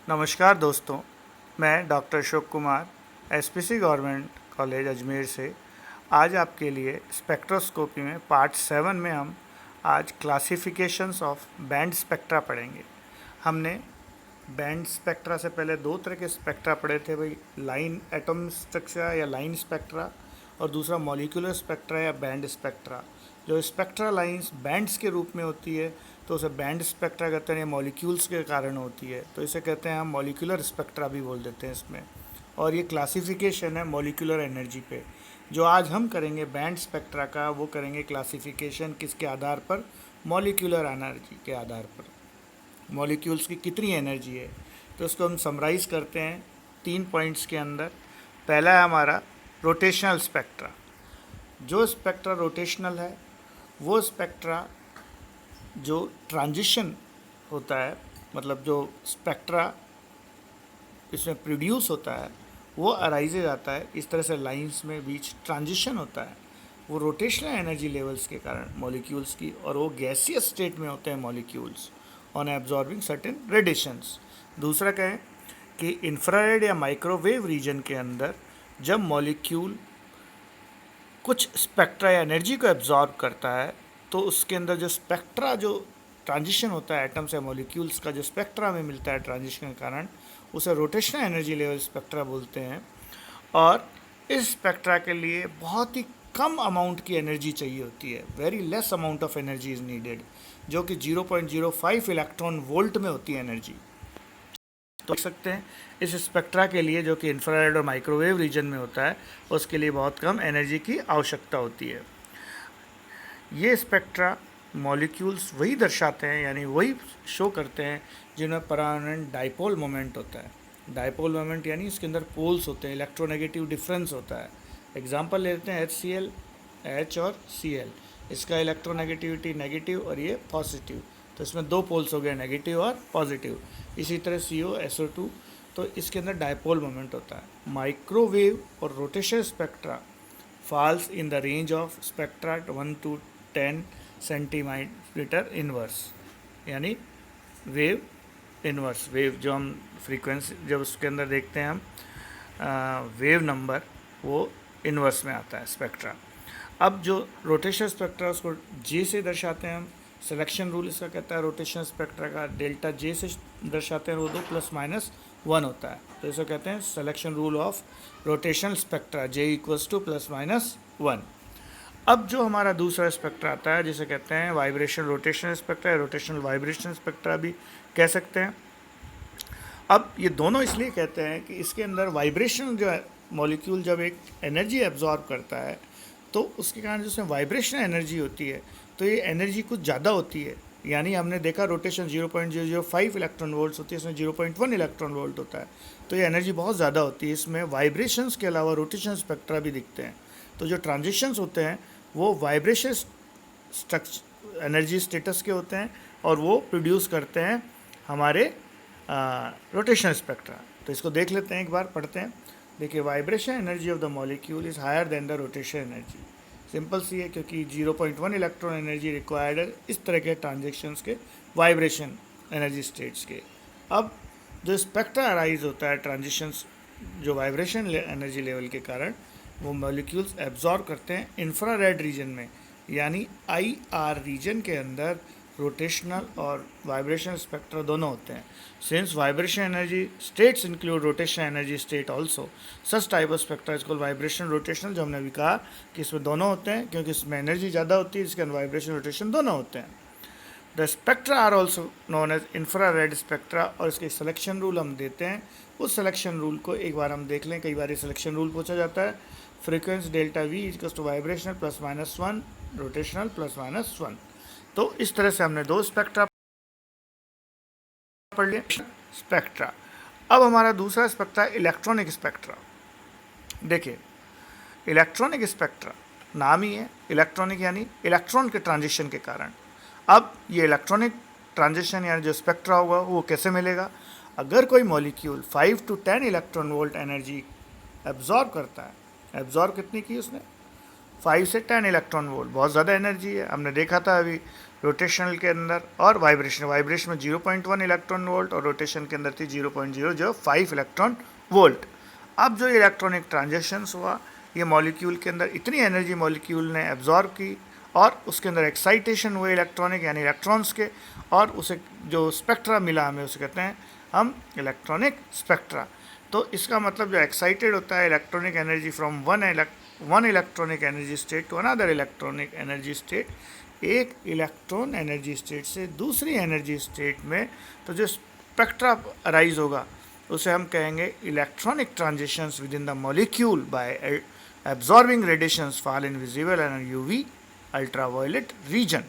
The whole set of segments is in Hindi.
नमस्कार दोस्तों, मैं doctor Ashok Kumar SPC government college Ajmer से आज आपके लिए स्पेक्ट्रोस्कोपी में पार्ट 7 में हम आज क्लासिफिकेशंस ऑफ बैंड स्पेक्ट्रा पढ़ेंगे। हमने बैंड स्पेक्ट्रा से पहले दो तरह के स्पेक्ट्रा पढ़े थे भाई, लाइन एटम स्ट्रक्चर या लाइन स्पेक्ट्रा और दूसरा मॉलिक्यूलर स्पेक्ट्रा या बैंड स्पेक्ट्रा। जो स्पेक्ट्रा लाइंस बैंड्स के रूप में होती है तो उसे बैंड स्पेक्ट्रा कहते हैं, मॉलिक्यूल्स के कारण होती है तो इसे कहते हैं हम मॉलिक्यूलर स्पेक्ट्रा भी बोल देते हैं इसमें। और ये क्लासिफिकेशन है मॉलिक्यूलर एनर्जी पे। जो आज हम करेंगे बैंड स्पेक्ट्रा का, वो करेंगे क्लासिफिकेशन किसके आधार पर? मॉलिक्यूलर एनर्जी के आधार पर। मॉलिक्यूल्स की कितनी एनर्जी है तो उसको हम समराइज करते हैं 3 पॉइंट्स के अंदर। पहला है हमारा रोटेशनल स्पेक्ट्रा। जो स्पेक्ट्रा रोटेशनल है वो स्पेक्ट्रा जो ट्रांजिशन होता है, मतलब जो स्पेक्ट्रा इसमें प्रोड्यूस होता है वो अराइजेज आता है इस तरह से लाइंस में बीच ट्रांजिशन होता है, वो रोटेशनल एनर्जी लेवल्स के कारण मॉलिक्यूल्स की, और वो गैसियस स्टेट में होते हैं molecules on absorbing certain radiations. दूसरा कहें कि इंफ्रारेड या माइक्रोवेव रीजन के अंदर जब मॉलिक्यूल कुछ स्पेक्ट्रा या एनर्जी को एब्जॉर्ब करता है तो उसके अंदर जो स्पेक्ट्रा जो ट्रांजिशन होता है एटम्स या मॉलिक्यूल्स का, जो स्पेक्ट्रा में मिलता है ट्रांजिशन के कारण, उसे रोटेशनल एनर्जी लेवल स्पेक्ट्रा बोलते हैं। और इस स्पेक्ट्रा के लिए बहुत ही कम अमाउंट की एनर्जी चाहिए होती है, very less amount of energy is needed, जो कि 0.05 इलेक्ट्रॉन वोल्ट में होती है एनर्जी। तो देख सकते हैं इस स्पेक्ट्रा के लिए, जो कि इंफ्रारेड और माइक्रोवेव रीजन में होता है, उसके लिए बहुत कम एनर्जी की आवश्यकता होती है। ये स्पेक्ट्रा मॉलिक्यूल्स वही दर्शाते हैं, यानी वही शो करते हैं जिनमें परमानेंट डाइपोल मोमेंट होता है। डाइपोल मोमेंट यानी इसके अंदर पोल्स होते हैं, इलेक्ट्रोनेगेटिव डिफरेंस होता है। एग्जांपल लेते हैं HCl, H और Cl। इसका इलेक्ट्रोनेगेटिविटी नेगेटिव और ये पॉजिटिव, तो इसमें दो पोल्स हो गए, नेगेटिव और पॉजिटिव। इसी तरह CO, SO2, तो इसके अंदर डाइपोल मोमेंट होता है। माइक्रोवेव और rotation spectra falls in the range of spectra 1 to 10 centimetre inverse, यानी वेव इनवर्स। वेव जो हम फ्रीक्वेंसी जब उसके अंदर देखते हैं हम वेव नंबर, वो इनवर्स में आता है स्पेक्ट्रा। अब जो रोटेशन स्पेक्ट्रा उसको J से दर्शाते हैं हम। सिलेक्शन रूल इसका कहता है रोटेशन स्पेक्ट्रा का डेल्टा J से दर्शाते हैं, वो 2 +-1 होता है, तो इसे कहते हैं selection rule of rotational spectra, J = +-1। अब जो हमारा दूसरा स्पेक्ट्रा आता है जिसे कहते हैं vibration rotation spectra, rotational vibration spectra भी कह सकते हैं। अब ये दोनों इसलिए कहते हैं कि इसके अंदर वाइब्रेशन जो है, मॉलिक्यूल जब एक एनर्जी एब्जॉर्ब करता है तो उसके कारण जो उसमें वाइब्रेशन एनर्जी होती है, तो ये एनर्जी कुछ ज़्यादा होती है। यानी हमने देखा रोटेशन 0.005 इलेक्ट्रॉन वोल्ट होती है, इसमें 0.1 इलेक्ट्रॉन वोल्ट होता है, तो ये एनर्जी बहुत ज़्यादा होती है। इसमें वाइब्रेशंस के अलावा रोटेशन स्पेक्ट्रा भी दिखते हैं। तो जो ट्रांजिशंस होते हैं वो वाइब्रेशन स्ट्रक्चर एनर्जी स्टेटस के होते हैं और वो प्रोड्यूस करते हैं हमारे रोटेशन स्पेक्ट्रा। तो इसको देख लेते हैं, एक बार पढ़ते हैं। देखिए, vibration energy of the molecule is higher than the rotation energy. Simple सी है, क्योंकि 0.1 इलेक्ट्रॉन एनर्जी रिक्वायर्ड है इस तरह के ट्रांजेक्शन्स के वाइब्रेशन एनर्जी स्टेट्स के। अब जो स्पेक्ट्रा अराइज होता है ट्रांजिशंस जो वाइब्रेशन एनर्जी लेवल के कारण, वो मॉलिक्यूल्स एब्जॉर्ब करते हैं इंफ्रारेड रीजन में, यानी IR रीजन के अंदर रोटेशनल और वाइब्रेशन स्पेक्ट्रा दोनों होते हैं। Since vibration energy states include rotation energy state also, such type of spectra is called vibration rotational. जो हमने भी कहा कि इसमें दोनों होते हैं, क्योंकि इसमें एनर्जी ज़्यादा होती है, इसके अंदर वाइब्रेशन रोटेशन दोनों होते हैं। The spectra are also known as infrared spectra, और इसके सिलेक्शन रूल हम देते हैं। उस सिलेक्शन रूल को एक बार हम देख लें, कई बार ये सिलेक्शन रूल पूछा जाता है। Frequency delta V = vibrational +-1, rotational +-1। तो इस तरह से हमने दो स्पेक्ट्रा पढ़ लिए। स्पेक्ट्रा। अब हमारा दूसरा स्पेक्ट्रा इलेक्ट्रॉनिक स्पेक्ट्रा। देखिए, इलेक्ट्रॉनिक स्पेक्ट्रा नाम ही है इलेक्ट्रॉनिक, यानी इलेक्ट्रॉन के ट्रांजिशन के कारण। अब ये इलेक्ट्रॉनिक ट्रांजिशन यानी जो स्पेक्ट्रा होगा वो कैसे मिलेगा? अगर कोई molecule 5 to 10 electron volt energy absorb करता है, एब्जॉर्ब कितनी की उसने? 5 से 10 इलेक्ट्रॉन वोल्ट, बहुत ज़्यादा एनर्जी है। हमने देखा था अभी रोटेशनल के अंदर, और वाइब्रेशन में 0.1 इलेक्ट्रॉन वोल्ट और रोटेशन के अंदर थी 0.005 इलेक्ट्रॉन वोल्ट। अब जो इलेक्ट्रॉनिक ट्रांजेक्शन्स हुआ, ये मॉलिक्यूल के अंदर इतनी एनर्जी मॉलिक्यूल ने एब्जॉर्ब की और उसके अंदर एक्साइटेशन हुए इलेक्ट्रॉनिक यानी इलेक्ट्रॉन्स के, और उसे जो स्पेक्ट्रा मिला हमें उसे कहते हैं हम इलेक्ट्रॉनिक स्पेक्ट्रा। तो इसका मतलब जो एक्साइटेड होता है electronic energy from one electronic energy state to another electronic energy state, एक इलेक्ट्रॉन एनर्जी स्टेट से दूसरी एनर्जी स्टेट में, तो जो स्पेक्ट्रा अराइज होगा उसे हम कहेंगे electronic transitions with in the molecule by absorbing radiations fall in visible and UV ultraviolet region.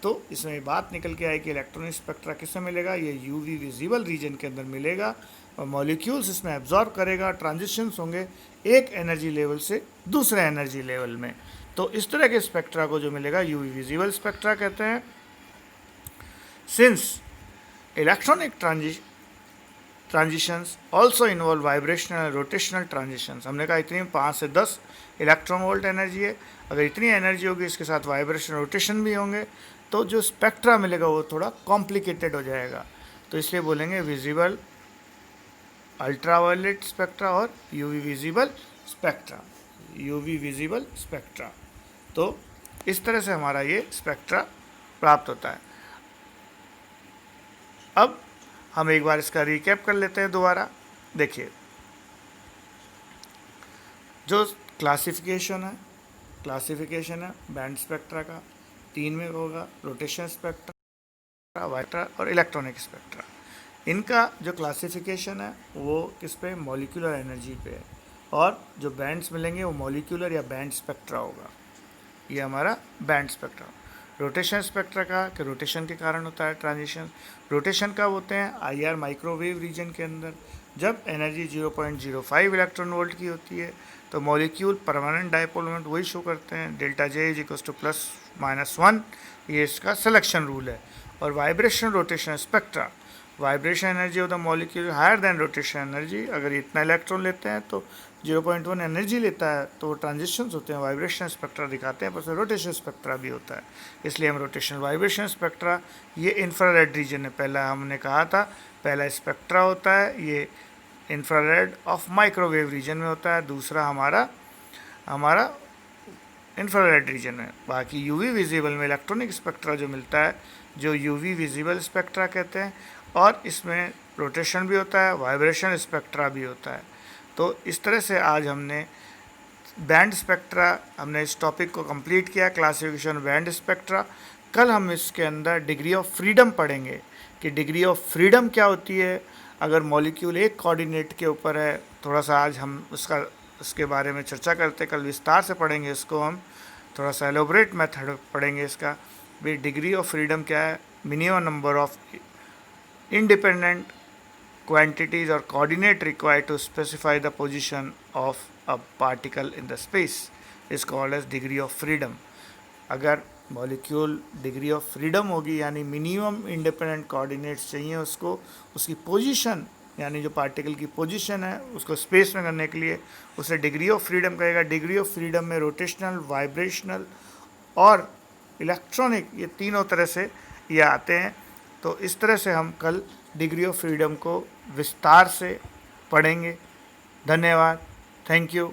तो इसमें बात निकल के आई कि इलेक्ट्रॉनिक स्पेक्ट्रा किसमें मिलेगा, ये यूवी विजिबल रीजन के अंदर मिलेगा और मॉलिक्यूल्स इसमें एब्जॉर्ब करेगा, ट्रांजिशंस होंगे एक एनर्जी लेवल से दूसरे एनर्जी लेवल में। तो इस तरह के स्पेक्ट्रा को जो मिलेगा यूवी विजिबल स्पेक्ट्रा कहते हैं। Since electronic transitions also involve vibrational and rotational transitions, हमने कहा इतनी 5 से 10 इलेक्ट्रॉन वोल्ट एनर्जी है, अगर इतनी एनर्जी होगी इसके साथ वाइब्रेशन रोटेशन भी होंगे तो जो स्पेक्ट्रा मिलेगा वो थोड़ा कॉम्प्लिकेटेड हो जाएगा। तो इसलिए बोलेंगे विजिबल अल्ट्रावायलेट स्पेक्ट्रा और UV visible spectra, UV visible spectra. तो इस तरह से हमारा ये स्पेक्ट्रा प्राप्त होता है। अब हम एक बार इसका रिकैप कर लेते हैं दोबारा। देखिए, जो क्लासिफिकेशन है बैंड स्पेक्ट्रा का 3 में होगा, रोटेशन स्पेक्ट्रा, वाइब्रेटर और इलेक्ट्रॉनिक स्पेक्ट्रा। इनका जो क्लासिफिकेशन है वो किस पे, मॉलिक्यूलर एनर्जी पे है, और जो बैंड्स मिलेंगे वो मॉलिक्यूलर या बैंड स्पेक्ट्रा होगा। ये हमारा बैंड स्पेक्ट्रा। रोटेशन स्पेक्ट्रा का कि रोटेशन के कारण होता है ट्रांजिशन। रोटेशन कब होते हैं, आईआर माइक्रोवेव रीजन के अंदर, जब एनर्जी 0.05 इलेक्ट्रॉन वोल्ट की होती है तो मॉलिक्यूल परमानेंट डायपोल मोमेंट वही शो करते हैं, delta J is equals to +-1, ये इसका सिलेक्शन रूल है। और vibration rotation spectra, vibration energy of the molecule higher than rotation energy, अगर इतना इलेक्ट्रॉन लेते हैं तो 0.1 एनर्जी लेता है तो वो ट्रांजिशंस होते हैं, वाइब्रेशन स्पेक्ट्रा दिखाते हैं, पर रोटेशन स्पेक्ट्रा भी होता है। इसलिए हम रोटेशन वाइब्रेशन स्पेक्ट्रा, ये इंफ्रारेड रीजन है, पहला हमने कहा था, पहला स्पेक्ट्रा होता है ये इंफ्रारेड ऑफ माइक्रोवेव रीजन में होता है, दूसरा हमारा इंफ्रारेड रीजन में। बाकी यूवी विजिबल में इलेक्ट्रॉनिक स्पेक्ट्रा जो मिलता है, जो यूवी विजिबल स्पेक्ट्रा कहते हैं, और इसमें रोटेशन भी होता है, वाइब्रेशन स्पेक्ट्रा भी होता है। तो इस तरह से आज हमने बैंड स्पेक्ट्रा, हमने इस टॉपिक को कंप्लीट किया, क्लासिफिकेशन बैंड स्पेक्ट्रा। कल हम इसके अंदर डिग्री ऑफ फ्रीडम पढ़ेंगे कि डिग्री ऑफ फ्रीडम क्या होती है अगर मॉलिक्यूल एक कोऑर्डिनेट के ऊपर है। थोड़ा सा आज हम इसके बारे में चर्चा करते, कल विस्तार से पढ़ेंगे इसको, हम थोड़ा सा एलोबरेट मेथड पढ़ेंगे इसका भी। डिग्री ऑफ फ्रीडम क्या है, minimum number of independent quantities or coordinate required to specify the position of a particle in the space is called as degree of freedom। अगर मॉलिक्यूल डिग्री ऑफ फ्रीडम होगी यानी मिनिमम इंडिपेंडेंट कोऑर्डिनेट्स चाहिए उसको, उसकी पोजीशन यानी जो पार्टिकल की पोजीशन है उसको स्पेस में करने के लिए, उसे डिग्री ऑफ फ्रीडम कहेगा। डिग्री ऑफ फ्रीडम में रोटेशनल, वाइब्रेशनल और इलेक्ट्रॉनिक, ये तीनों तरह से ये आते हैं। तो इस तरह से हम कल डिग्री ऑफ फ्रीडम को विस्तार से पढ़ेंगे। धन्यवाद, थैंक यू।